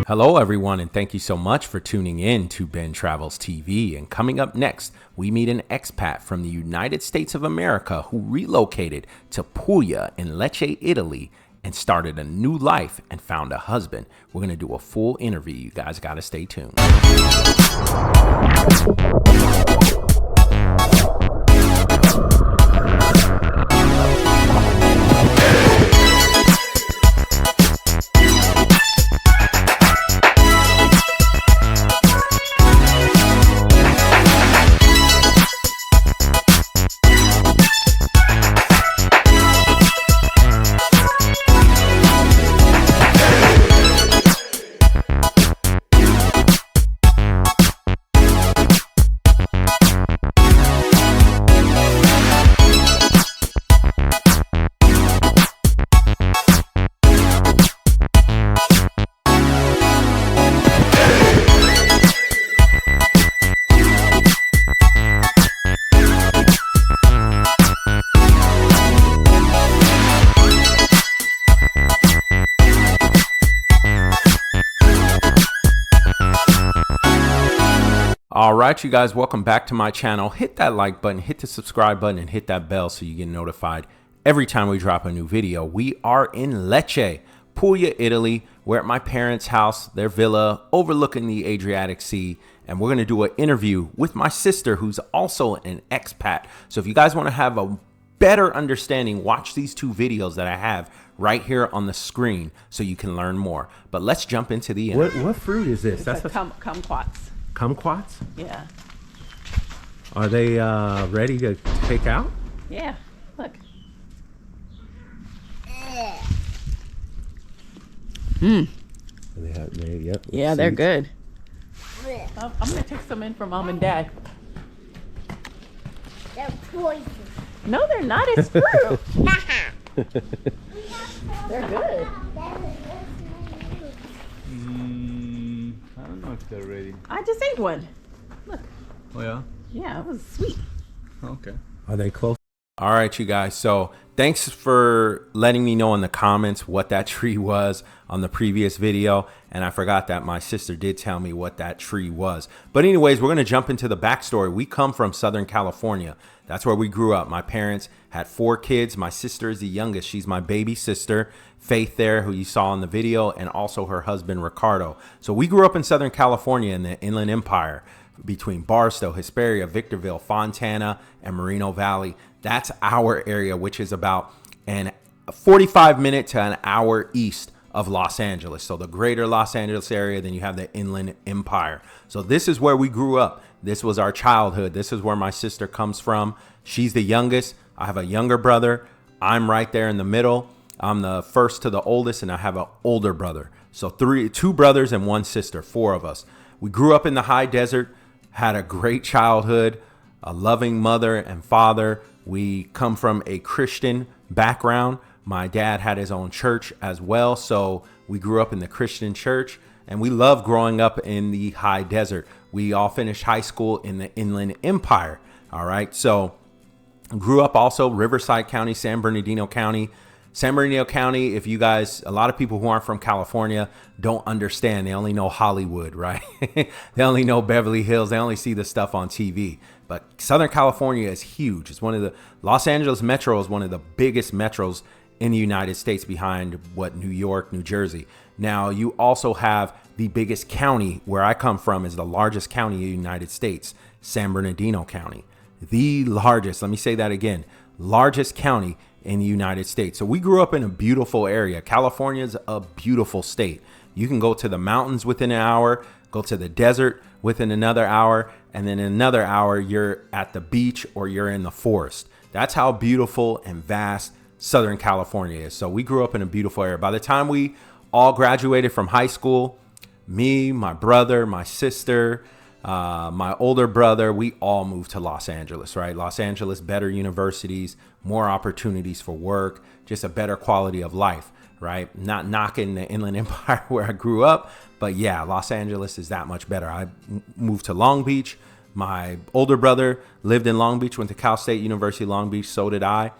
Hello, everyone, and thank you so much for tuning in to Ben Travels TV. And coming up next, we meet an expat from the United States of America who relocated to Puglia in Lecce, Italy, and started a new life and found a husband. We're going to do a full interview. You guys got to stay tuned. All right, you guys, welcome back to my channel. Hit that like button, hit the subscribe button, and hit that bell so you get notified every time we drop a new video. We are in Lecce, Puglia, Italy. We're at my parents' house, their villa, overlooking the Adriatic Sea, and we're going to do an interview with my sister, who's also an expat. So if you guys want to have a better understanding, watch these two videos that I have right here on the screen so you can learn more. But let's jump into the interview. What fruit is this? That's kumquats. Kumquats? Yeah. Are they ready to take out? Yeah. Look. Yep. Yeah, they're good. I'm gonna take some in for Mom and Dad. They're poison. No, they're not. It's fruit. They're good. I don't know if they're ready. I just ate one. Look. Oh yeah? Yeah, it was sweet. Okay. Are they close? All right, you guys. So thanks for letting me know in the comments what that tree was on the previous video. And I forgot that my sister did tell me what that tree was. But anyways, we're going to jump into the backstory. We come from Southern California. That's where we grew up. My parents had 4 kids. My sister is the youngest. She's my baby sister, Faith there, who you saw in the video, and also her husband, Ricardo. So we grew up in Southern California in the Inland Empire between Barstow, Hesperia, Victorville, Fontana, and Moreno Valley. That's our area, which is about a 45-minute to an hour east of Los Angeles. So the greater Los Angeles area, then you have the Inland Empire. So this is where we grew up. This was our childhood. This is where my sister comes from. She's the youngest. I have a younger brother. I'm right there in the middle. I'm the first to the oldest, and I have an older brother. So 2 brothers and 1 sister, 4 of us. We grew up in the high desert, had a great childhood, a loving mother and father. We come from a Christian background. My dad had his own church as well, so we grew up in the Christian church, and we love growing up in the high desert. We all finished high school in the Inland Empire. All right, so grew up also Riverside County, San Bernardino County. San Bernardino County, if you guys, a lot of people who aren't from California don't understand. They only know Hollywood, right? They only know Beverly Hills. They only see the stuff on TV. But Southern California is huge. It's one of the, Los Angeles Metro is one of the biggest metros in the United States behind New York, New Jersey. Now, you also have the biggest county. Where I come from is the largest county in the United States, San Bernardino County. The largest, let me say that again, largest county in the United States. So we grew up in a beautiful area. California is a beautiful state. You can go to the mountains within an hour, go to the desert within another hour, and then in another hour, you're at the beach or you're in the forest. That's how beautiful and vast Southern California is. So we grew up in a beautiful area. By the time we all graduated from high school, me, my brother, my sister, my older brother, we all moved to Los Angeles, right? Los Angeles, better universities, more opportunities for work, just a better quality of life, right? Not knocking the Inland Empire where I grew up, but yeah, Los Angeles is that much better. I moved to Long Beach. My older brother lived in Long Beach, went to Cal State University, Long Beach. So did I.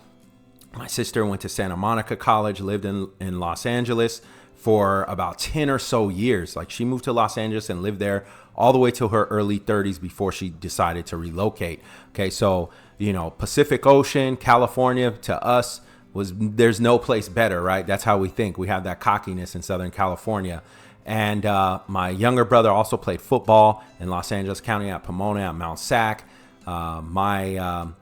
My sister went to Santa Monica College, lived in Los Angeles. for about 10 or so years. Like she moved to Los Angeles and lived there all the way till her early 30s before she decided to relocate. Okay, so, you know, Pacific Ocean, California to us there's no place better, right? That's how we think. We have that cockiness in Southern California. And my younger brother also played football in Los Angeles County at Pomona at Mount Sac. My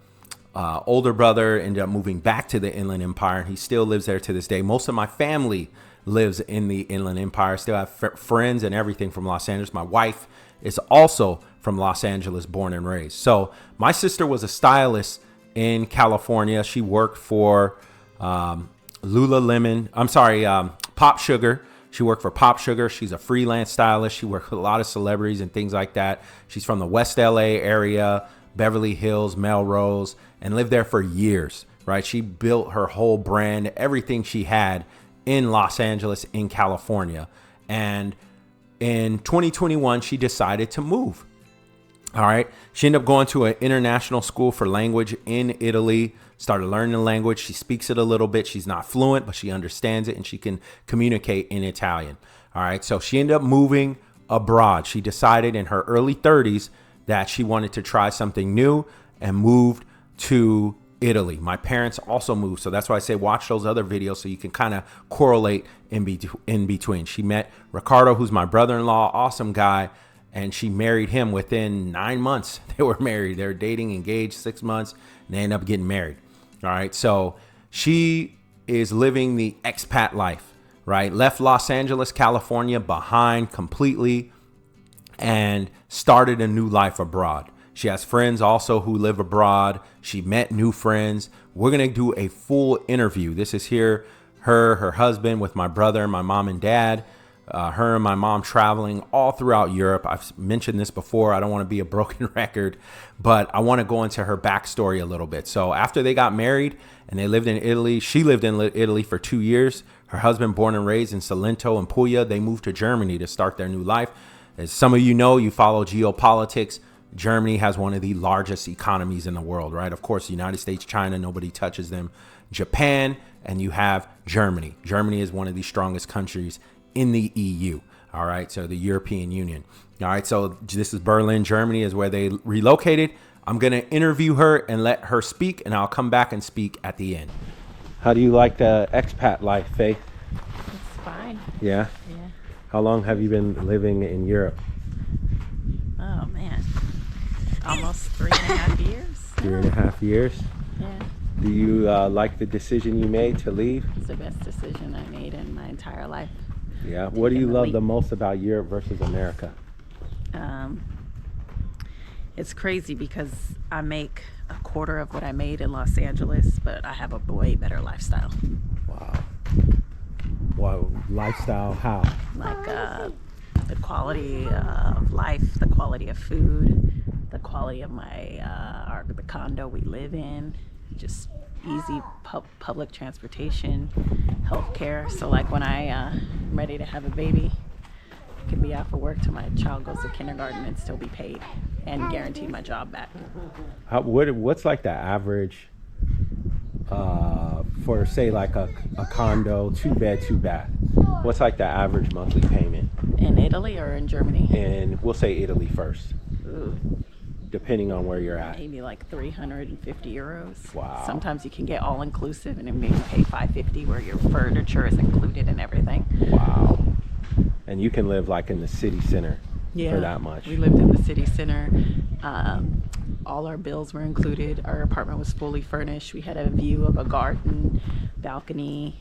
older brother ended up moving back to the Inland Empire, and he still lives there to this day. Most of my family lives in the Inland Empire. Still have friends and everything from Los Angeles. My wife is also from Los Angeles, born and raised. So my sister was a stylist in California. She worked for Lululemon. Pop Sugar. She worked for Pop Sugar. She's a freelance stylist. She worked with a lot of celebrities and things like that. She's from the West LA area, Beverly Hills, Melrose, and lived there for years, right? She built her whole brand, everything she had in Los Angeles, in California. And in 2021, she decided to move. All right. She ended up going to an international school for language in Italy, started learning the language. She speaks it a little bit. She's not fluent, but she understands it and she can communicate in Italian. All right. So she ended up moving abroad. She decided in her early 30s that she wanted to try something new and moved to Italy. My parents also moved. So that's why I say watch those other videos so you can kind of correlate in between. She met Ricardo, who's my brother-in-law, awesome guy. And she married him within 9 months. They were married. They were dating, engaged 6 months, and they ended up getting married. All right. So she is living the expat life, right? Left Los Angeles, California behind completely and started a new life abroad. She has friends also who live abroad. She met new friends. We're going to do a full interview. This is her husband with my brother, my mom and dad. Her and my mom traveling all throughout Europe. I've mentioned this before. I don't want to be a broken record, but I want to go into her backstory a little bit. So after they got married and they lived in Italy, she lived in Italy for 2 years. Her husband, born and raised in Salento and Puglia, they moved to Germany to start their new life. As some of you know, you follow geopolitics. Germany has one of the largest economies in the world, right? Of course, the United States, China, nobody touches them. Japan, and you have Germany. Germany is one of the strongest countries in the EU. All right. So the European Union. All right. So this is Berlin, Germany is where they relocated. I'm going to interview her and let her speak, and I'll come back and speak at the end. How do you like the expat life, Faith? It's fine. Yeah. Yeah. How long have you been living in Europe? Oh, man. Almost 3.5 years. 3.5 years. Yeah. Do you like the decision you made to leave? It's the best decision I made in my entire life. Yeah. What do you love the most about Europe versus America? It's crazy because I make a quarter of what I made in Los Angeles, but I have a way better lifestyle. Wow. Wow. Lifestyle, how? Like the quality of life, the quality of food, the quality of the condo we live in, just easy public transportation, healthcare. So like when I'm ready to have a baby, I can be out for work till my child goes to kindergarten and still be paid and guarantee my job back. What's like the average for say like a condo, 2-bed, 2-bath? What's like the average monthly payment? In Italy or in Germany? And we'll say Italy first. Ooh. Depending on where you're at. Maybe like 350 euros. Wow. Sometimes you can get all inclusive and then maybe pay 550 where your furniture is included and everything. Wow. And you can live like in the city center for that much. We lived in the city center. All our bills were included. Our apartment was fully furnished. We had a view of a garden, balcony,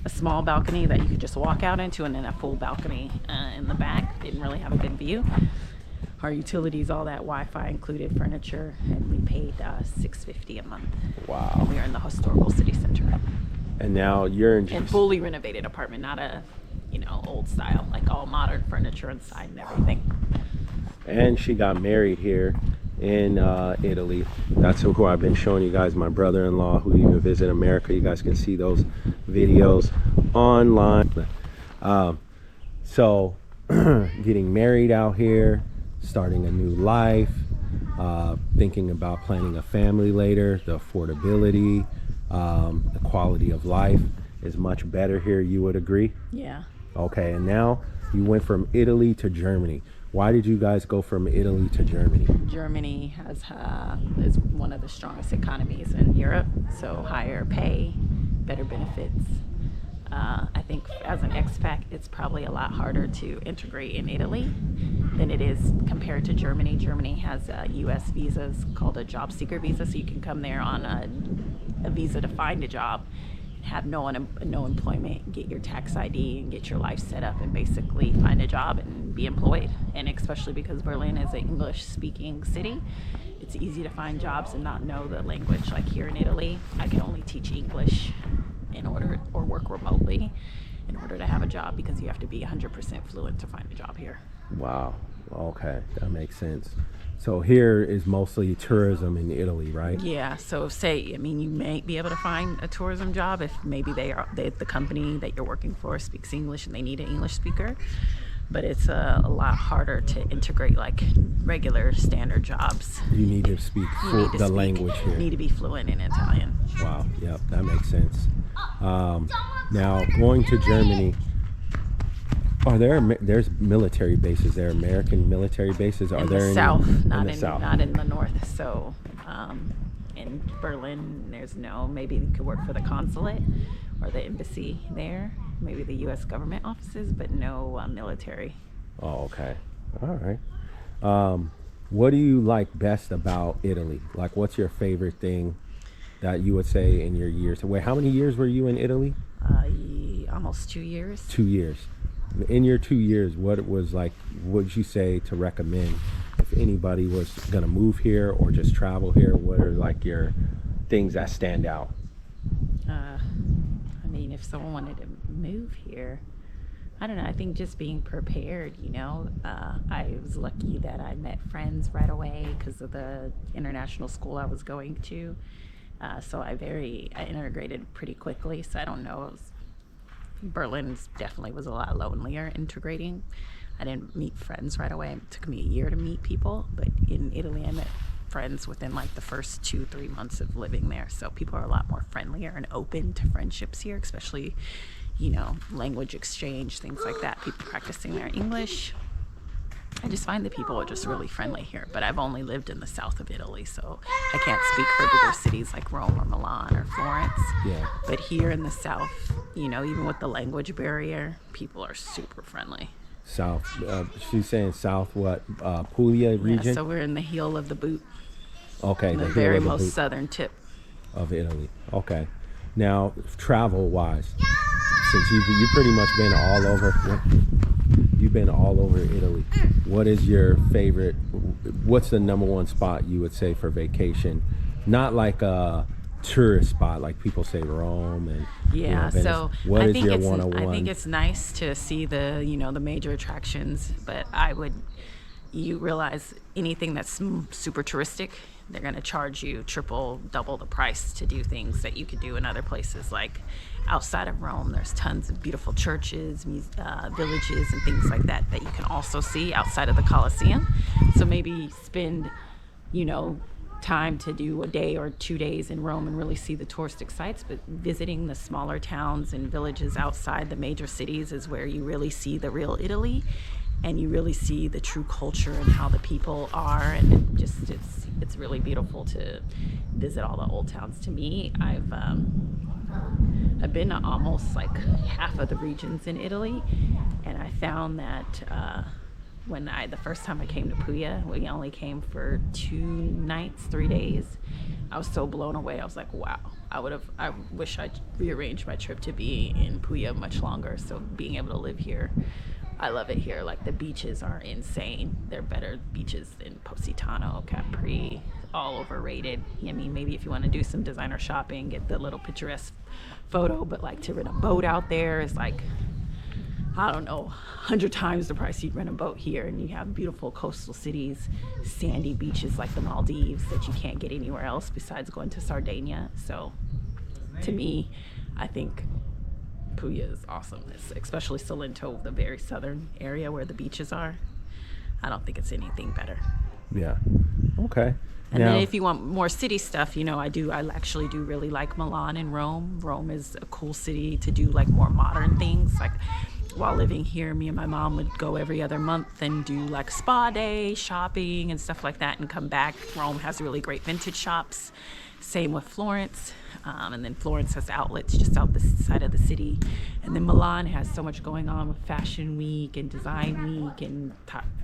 a small balcony that you could just walk out into, and then a full balcony in the back. Didn't really have a good view. Our utilities, all that, Wi-Fi included, furniture, and we paid $650 a month. Wow. And we are in the historical city center. And now you're in And fully renovated apartment, not a old style, like all modern furniture inside and everything. And she got married here in Italy. That's who I've been showing you guys, my brother-in-law who even visited America. You guys can see those videos online. So getting married out here, starting a new life, thinking about planning a family later, the affordability, the quality of life is much better here, you would agree? Yeah. Okay, and now you went from Italy to Germany. Why did you guys go from Italy to Germany? Germany has is one of the strongest economies in Europe, so higher pay, better benefits. I think as an expat, it's probably a lot harder to integrate in Italy than it is compared to Germany. Germany has U.S. visas called a job seeker visa, so you can come there on a visa to find a job, have no employment, get your tax ID, and get your life set up, and basically find a job and be employed. And especially because Berlin is an English-speaking city, it's easy to find jobs and not know the language. Like here in Italy, I can only teach English in order, or work remotely in order to have a job, because you have to be 100% fluent to find a job here. Wow. Okay, that makes sense. So here is mostly tourism in Italy, right? Yeah, so I mean, you may be able to find a tourism job if maybe the company that you're working for speaks English and they need an English speaker, but it's a lot harder to integrate like regular standard jobs. You need to speak the language here. You need to be fluent in Italian. Wow, yep, that makes sense. Now, going to Germany, there's military bases there, American military bases? Are In there the south, in the south? not in the north. So in Berlin, maybe you could work for the consulate or the embassy there, maybe the U.S. government offices, but no military. Oh, okay. All right. What do you like best about Italy? Like, what's your favorite thing that you would say in your years? Wait, how many years were you in Italy? Almost 2 years. 2 years. In your 2 years, what would you say to recommend if anybody was going to move here or just travel here? What are like your things that stand out? I mean, if someone wanted to move here, I don't know. I think just being prepared, I was lucky that I met friends right away because of the international school I was going to. So I integrated pretty quickly. So I don't know. Berlin definitely was a lot lonelier integrating. I didn't meet friends right away. It took me a year to meet people. But in Italy, I met friends within like the first 2-3 months of living there. So people are a lot more friendlier and open to friendships here, especially, language exchange, things like that. People practicing their English. I just find that people are just really friendly here. But I've only lived in the south of Italy, so I can't speak for bigger cities like Rome or Milan or Florence. Yeah. But here in the south, even with the language barrier, people are super friendly. South. She's saying south. What? Puglia region. Yeah, so we're in the heel of the boot. Okay. The very most southern tip of Italy. Okay. Now, travel-wise, since you've pretty much been all over. You've been all over Italy. What is your favorite? What's the number one spot you would say for vacation? Not like a tourist spot, like people say Rome and Venice. So what I is think your it's 101? I think it's nice to see the the major attractions, but you realize anything that's super touristic, they're going to charge you triple, double the price to do things that you could do in other places. Like outside of Rome, there's tons of beautiful churches, villages, and things like that you can also see outside of the Colosseum. So maybe spend, time to do a day or 2 days in Rome and really see the touristic sites, but visiting the smaller towns and villages outside the major cities is where you really see the real Italy, and you really see the true culture and how the people are, and it's really beautiful to visit all the old towns. To me, I've been to almost like half of the regions in Italy, and I found that the first time I came to Puglia, we only came for 2 nights, 3 days. I was so blown away. I was like, wow, I wish I'd rearranged my trip to be in Puglia much longer. So being able to live here, I love it here. Like the beaches are insane. They're better beaches than Positano, Capri, all overrated. I mean, maybe if you want to do some designer shopping, get the little picturesque photo, but like to rent a boat out there is like, I don't know, 100 times the price you'd rent a boat here. And you have beautiful coastal cities, sandy beaches like the Maldives that you can't get anywhere else besides going to Sardinia. So to me, I think Puglia is awesome, especially Salento, the very southern area where the beaches are. I don't think it's anything better. Yeah. Okay. And then if you want more city stuff, I actually do really like Milan and Rome. Rome is a cool city to do like more modern things. Like while living here, me and my mom would go every other month and do like spa day, shopping and stuff like that and come back. Rome has really great vintage shops. Same with Florence. And then Florence has outlets just out the side of the city. And then Milan has so much going on with Fashion Week and Design Week and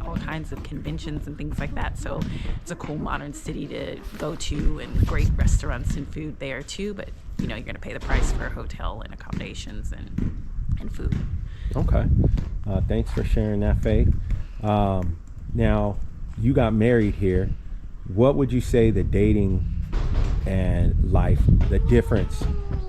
all kinds of conventions and things like that. So it's a cool modern city to go to, and great restaurants and food there too. But you know, you're going to pay the price for a hotel and accommodations and food. Okay. Thanks for sharing that, Faith. Now, you got married here. What would you say the dating and life, the difference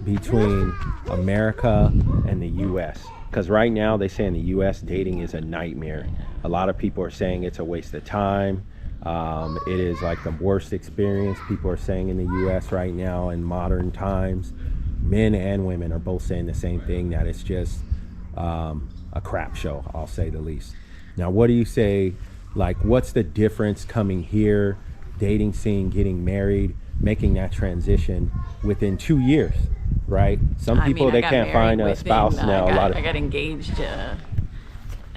between America and the U.S.? Because right now they say in the U.S. dating is a nightmare. A lot of people are saying it's a waste of time. It is like the worst experience, people are saying, in the U.S. right now in modern times. Men and women are both saying the same thing, that it's just a crap show, I'll say the least. Now, what do you say, like, what's the difference coming here, dating scene, getting married, making that transition within 2 years, right? Some people, they can't find a spouse now. I got engaged, I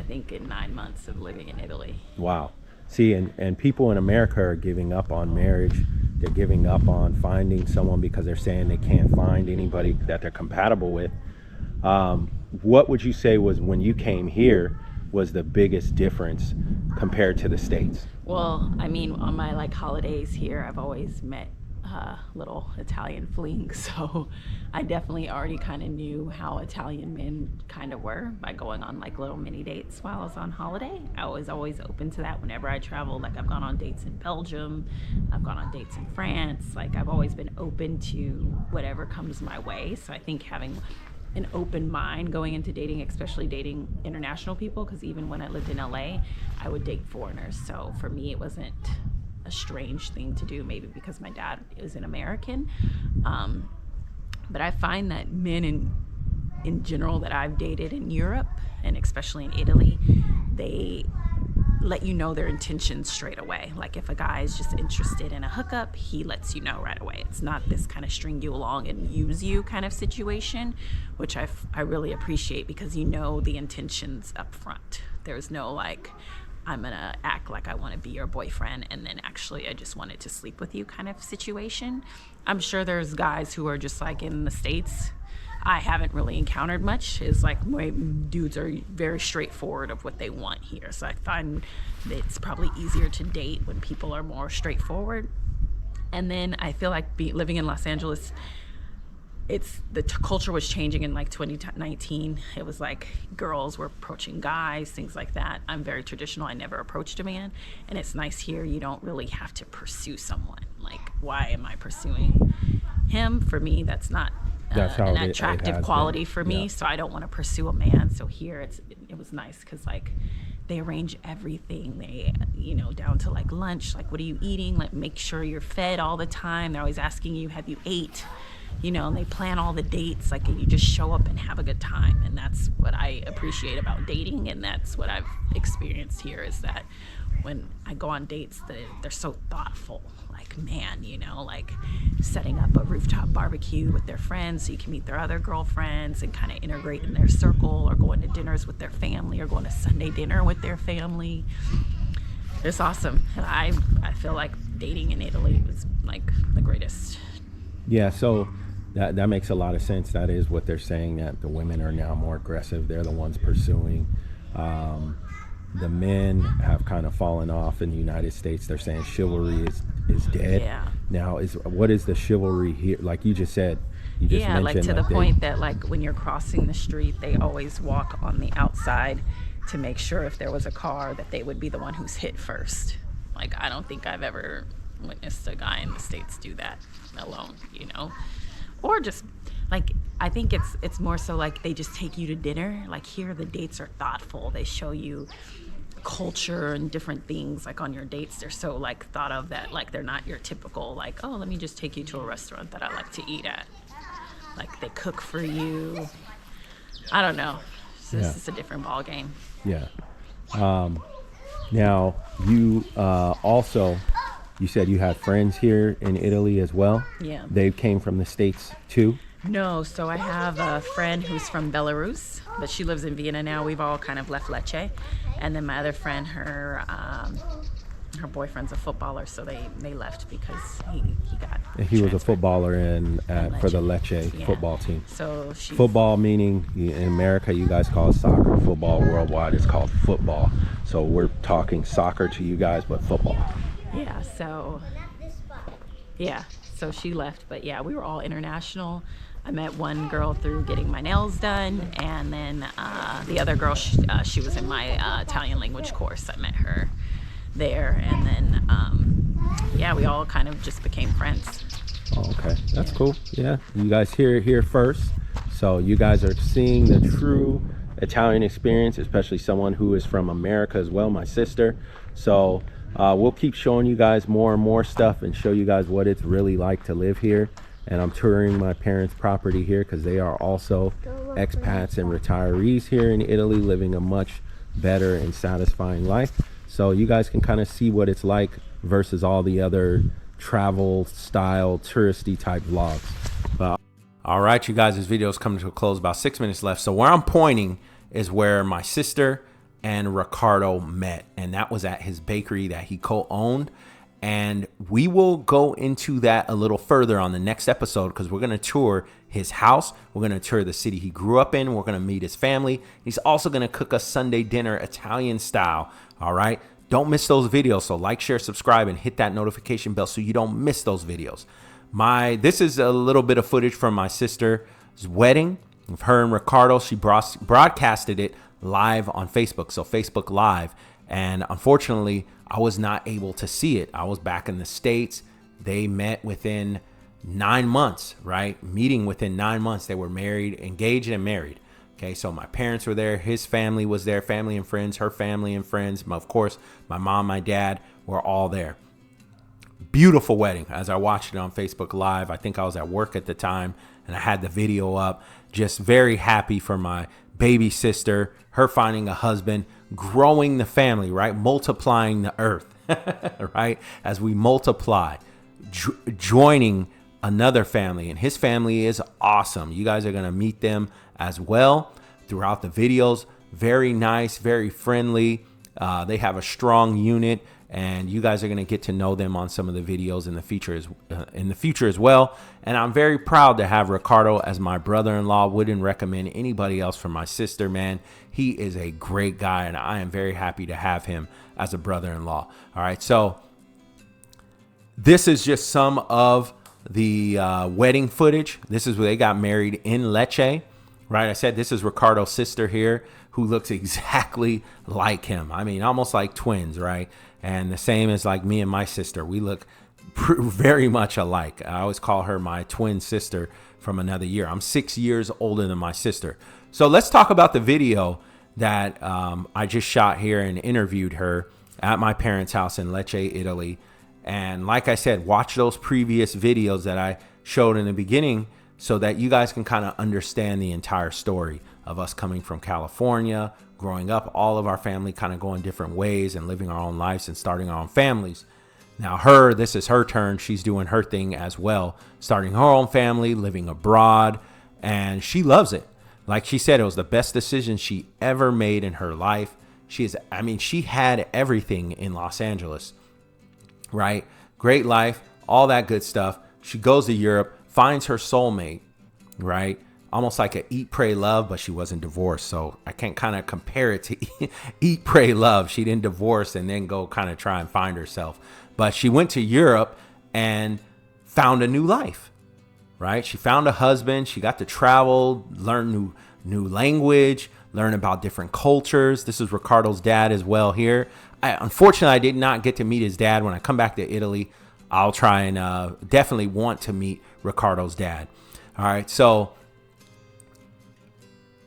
think, in 9 months of living in Italy. Wow. See, and people in America are giving up on marriage. They're giving up on finding someone because they're saying they can't find anybody that they're compatible with. What would you say was, when you came here, was the biggest difference compared to the States? Well, I mean, on my like holidays here, I've always met little Italian flings, so I definitely already kind of knew how Italian men kind of were by going on like little mini dates while I was on holiday. I was always open to that whenever I traveled. Like, I've gone on dates in Belgium, I've gone on dates in France. Like, I've always been open to whatever comes my way. So I think having an open mind going into dating, especially dating international people, because even when I lived in LA, I would date foreigners. So for me, it wasn't a strange thing to do, maybe because my dad is an American. But I find that men in general that I've dated in Europe, and especially in Italy, they let you know their intentions straight away. Like, if a guy is just interested in a hookup, he lets you know right away. It's not this kind of string you along and use you kind of situation, which I really appreciate, because you know the intentions up front. There's no like, I'm gonna act like I want to be your boyfriend and then actually I just wanted to sleep with you kind of situation. I'm sure there's guys who are just like, in the States, I haven't really encountered much, is like, my dudes are very straightforward of what they want here. So I find that it's probably easier to date when people are more straightforward. And then I feel like living in Los Angeles, the culture was changing in like 2019. It was like girls were approaching guys, things like that. I'm very traditional. I never approached a man, and it's nice here. You don't really have to pursue someone. Like, why am I pursuing him? For me, that's not an attractive quality for me. Yeah. So I don't want to pursue a man. So here it was nice, because like, they arrange everything. They, down to like lunch, like, what are you eating? Like, make sure you're fed all the time. They're always asking you, have you ate? And they plan all the dates, like, and you just show up and have a good time. And that's what I appreciate about dating, and that's what I've experienced here, is that when I go on dates, they're so thoughtful. Like, man, like setting up a rooftop barbecue with their friends so you can meet their other girlfriends and kind of integrate in their circle, or going to dinners with their family, or going to Sunday dinner with their family. It's awesome. And I feel like dating in Italy was like the greatest. Yeah, so that makes a lot of sense. That is what they're saying, that the women are now more aggressive. They're the ones pursuing. The men have kind of fallen off in the United States. They're saying chivalry is dead. Yeah. Now, what is the chivalry here? Like you just said, mentioned, like, to the point that, like, when you're crossing the street, they always walk on the outside to make sure if there was a car that they would be the one who's hit first. Like, I don't think I've ever witnessed a guy in the States do that alone, or just like, I think it's more so like they just take you to dinner. Like, here the dates are thoughtful. They show you culture and different things. Like, on your dates, they're so like thought of that, like, they're not your typical like, oh, let me just take you to a restaurant that I like to eat at. Like, they cook for you. I don't know. So this is a different ball game. Yeah. Now, you also, you said you had friends here in Italy as well. Yeah. They came from the States too? No, so I have a friend who's from Belarus, but she lives in Vienna now. We've all kind of left Lecce. And then my other friend, her boyfriend's a footballer, so they left because he got He was a transferred. footballer for the Lecce. Lecce Yeah. football team. So she Football meaning in America, you guys call it soccer. Football worldwide is called football. So we're talking soccer to you guys, but football. So she left, but yeah, we were all international. I met one girl through getting my nails done, and then the other girl, she was in my Italian language course. I met her there, and then we all kind of just became friends. Oh, okay, that's cool. Yeah, you guys hear it here first. So you guys are seeing the true Italian experience, especially someone who is from America as well, my sister. So we'll keep showing you guys more and more stuff and show you guys what it's really like to live here. And I'm touring my parents' property here because they are also expats and retirees here in Italy, living a much better and satisfying life. So you guys can kind of see what it's like versus all the other travel style touristy type vlogs. But all right, you guys, this video is coming to a close, about 6 minutes left. So where I'm pointing is where my sister and Ricardo met, and that was at his bakery that he co-owned. And we will go into that a little further on the next episode because we're going to tour his house. We're going to tour the city he grew up in. We're going to meet his family. He's also going to cook us Sunday dinner Italian style. All right. Don't miss those videos. So like, share, subscribe, and hit that notification bell so you don't miss those videos. This is a little bit of footage from my sister's wedding with her and Ricardo. She broadcasted it live on Facebook. So Facebook Live. And unfortunately, I was not able to see it. I was back in the States. They met within 9 months, right? Meeting within 9 months. They were married, engaged and married. Okay, so my parents were there. His family was there, family and friends, her family and friends. Of course, my mom, my dad were all there. Beautiful wedding. As I watched it on Facebook Live, I think I was at work at the time and I had the video up. Just very happy for my baby sister, her finding a husband, growing the family, right? Multiplying the earth, right? As we multiply, joining another family, and his family is awesome. You guys are going to meet them as well throughout the videos. Very nice, very friendly. They have a strong unit, and you guys are going to get to know them on some of the videos in the future as well. And I'm very proud to have Ricardo as my brother-in-law. Wouldn't recommend anybody else for my sister, man. He is a great guy, and I am very happy to have him as a brother-in-law. All right, so this is just some of the wedding footage. This is where they got married in Lecce, right? I said this is Ricardo's sister here, who looks exactly like him. I mean, almost like twins, right? And the same as like me and my sister. We look very much alike. I always call her my twin sister from another year. I'm 6 years older than my sister. So let's talk about the video that I just shot here and interviewed her at my parents' house in Lecce, Italy. And like I said, watch those previous videos that I showed in the beginning so that you guys can kind of understand the entire story of us coming from California, growing up, all of our family kind of going different ways and living our own lives and starting our own families. Now this is her turn. She's doing her thing as well, starting her own family, living abroad, and she loves it. Like she said, it was the best decision she ever made in her life. She had everything in Los Angeles, right? Great life, all that good stuff. She goes to Europe, finds her soulmate, right? Almost like a eat, pray, love, but she wasn't divorced. So I can't kind of compare it to eat, pray, love. She didn't divorce and then go kind of try and find herself. But she went to Europe and found a new life, right? She found a husband. She got to travel, learn new language, learn about different cultures. This is Ricardo's dad as well here. Unfortunately, I did not get to meet his dad. When I come back to Italy, I'll try and definitely want to meet Ricardo's dad. All right, so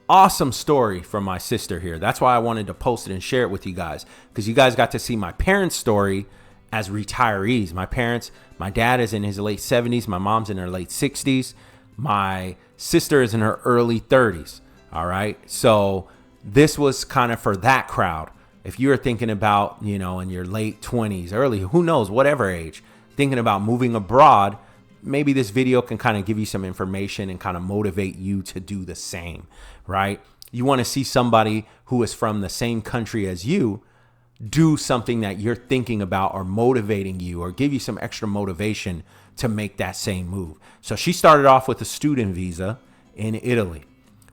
awesome story from my sister here. That's why I wanted to post it and share it with you guys, because you guys got to see my parents' story as retirees. My dad is in his late 70s. My mom's in her late 60s. My sister is in her early 30s. All right. So this was kind of for that crowd. If you're thinking about, in your late 20s, early, who knows, whatever age, thinking about moving abroad, maybe this video can kind of give you some information and kind of motivate you to do the same, right? You want to see somebody who is from the same country as you do something that you're thinking about or motivating you or give you some extra motivation to make that same move. So she started off with a student visa in Italy.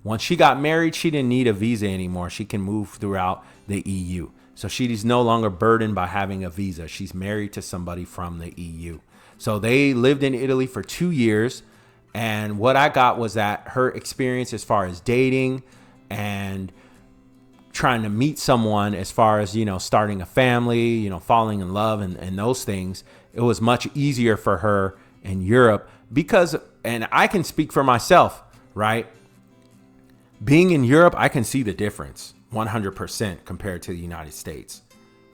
Once she got married, she didn't need a visa anymore. She can move throughout the EU. So she's no longer burdened by having a visa. She's married to somebody from the EU. So they lived in Italy for 2 years. And what I got was that her experience as far as dating and trying to meet someone as far as, starting a family, falling in love and those things, it was much easier for her in Europe because, and I can speak for myself, right? Being in Europe, I can see the difference 100% compared to the United States,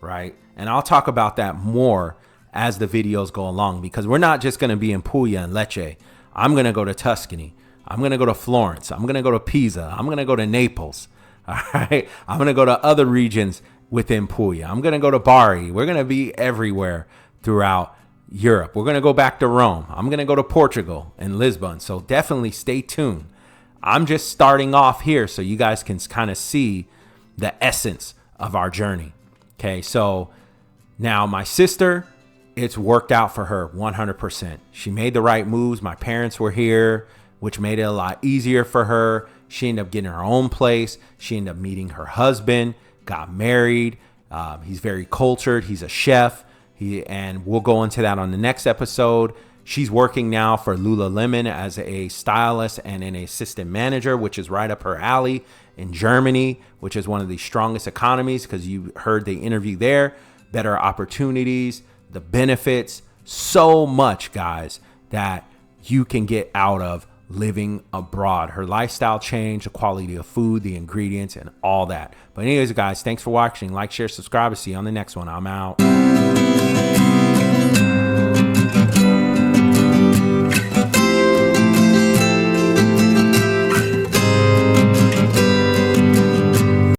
right? And I'll talk about that more as the videos go along because we're not just going to be in Puglia and Lecce. I'm going to go to Tuscany. I'm going to go to Florence. I'm going to go to Pisa. I'm going to go to Naples. All right. I'm going to go to other regions within Puglia. I'm going to go to Bari. We're going to be everywhere throughout Europe. We're going to go back to Rome. I'm going to go to Portugal and Lisbon. So definitely stay tuned. I'm just starting off here so you guys can kind of see the essence of our journey. Okay. So now my sister, it's worked out for her 100%. She made the right moves. My parents were here, which made it a lot easier for her. She ended up getting her own place. She ended up meeting her husband, got married. He's very cultured. He's a chef. And we'll go into that on the next episode. She's working now for Lululemon as a stylist and an assistant manager, which is right up her alley in Germany, which is one of the strongest economies because you heard the interview there. Better opportunities, the benefits, so much, guys, that you can get out of living abroad. Her lifestyle change, the quality of food, the ingredients, and all that. But anyways, guys, thanks for watching. Like, share, subscribe. See you on the next one. I'm out.